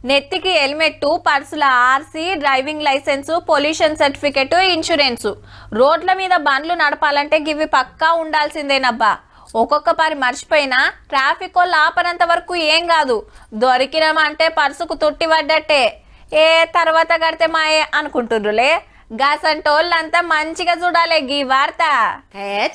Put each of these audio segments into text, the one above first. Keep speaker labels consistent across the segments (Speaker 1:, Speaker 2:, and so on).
Speaker 1: నెత్తికి హెల్మెట్, పర్సుల RC, driving licence, pollution certificate, insurance. రోడ్ల మీద బండ్లు నడపాలంటే గివి పక్కా ఉండాల్సిందేనబ్బా. ఒక్కొక్క పరి మర్చిపోయినా ట్రాఫిక్ వాళ్ళు ఆపనంత వరకు ఏం కాదు. దొరికినామంటే పర్సుకు తుట్టి పడ్డట్టే. ఏ తర్వాత కడితే మాయే అనుకుంటుర్రులే. గాసంటోళ్ళంతా మంచిగా చూడాలి గీ వార్త.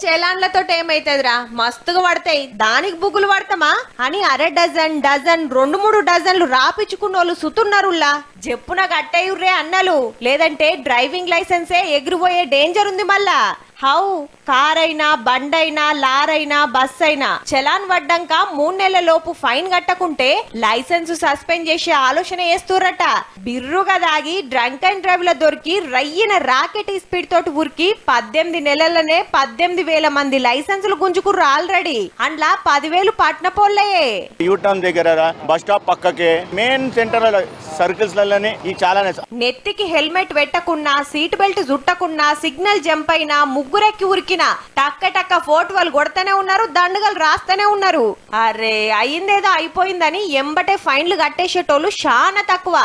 Speaker 2: చలాన్లతో ఏమైతుందిరా, మస్తుగా పడతాయి, దానికి బుగ్గులు పడతామా అని అర డజన్ 2-3 డజన్లు రాపిచ్చుకున్నోళ్ళు సుతున్నారులా. చెప్పున గట్టేయుర్రే అన్నలు, లేదంటే డ్రైవింగ్ లైసెన్సే ఎగిరిపోయే డేంజర్ ఉంది మళ్ళా. హౌ కారైనా, బండైనా, లారైనా, బస్ అయినా చలాన్ పడ్డాక 3 నెలల లోపు ఫైన్ కట్టకుంటే లైసెన్స్ సస్పెండ్ చేసే ఆలోచన చేస్తుర్రట. బిర్రుగా దాగి డ్రంక్ అండ్ డ్రైవ్ ల దొరికి రయ్యిన రాకెట్ స్పీడ్ తోటి ఉరికి 18 నెలలనే 18,000 మంది లైసెన్సులు గుంజుకుర్రు ఆల్రెడీ. అండ్లా 10,000 పట్నపోళ్ళే.
Speaker 3: యూటర్న్ దగ్గర బస్ స్టాప్ పక్కకే మెయిన్ సెంటర్ సర్కిల్స్ లని ఈ చాలా.
Speaker 2: నెత్తికి హెల్మెట్ పెట్టకున్నా, సీట్ బెల్ట్ జుట్టకున్నా, సిగ్నల్ జంప్ అయినా, ముగ్గురెక్కి ఉరికిన టక్క ఫోటోలు కొడతానే ఉన్నారు, దండగలు రాస్తూనే ఉన్నారు. అరే అయిందేదో అయిపోయిందని ఎంబటే ఫైన్లు కట్టేసేటోళ్ళు చాలా తక్కువ.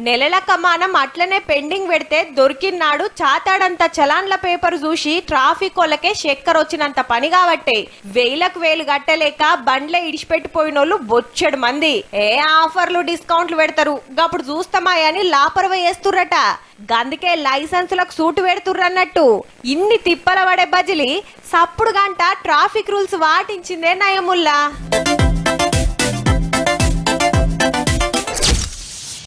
Speaker 2: నెలల కమానం అట్లనే పెండింగ్ పెడితే దొరికినాడు చాతాడంత చలాన్ల పేపర్ చూసి ట్రాఫిక్ వాళ్ళకే చక్కర వచ్చినంత పని కాబట్టే వేలకు వేలు కట్టలేక బండ్లే ఇడిచిపెట్టిపోయినోళ్ళు బొచ్చెడు మంది. ఆఫర్లు డిస్కౌంట్లు పెడతారు, గప్పుడు చూస్తామాయని లాపరవ వేస్తుర్రట. గందుకే లైసెన్సులకు సూటు పెడుతుర్రన్నట్టు. ఇన్ని తిప్పల పడే బజిలి సప్పుడు గంట ట్రాఫిక్ రూల్స్ వాటించిందే నయముల్లా.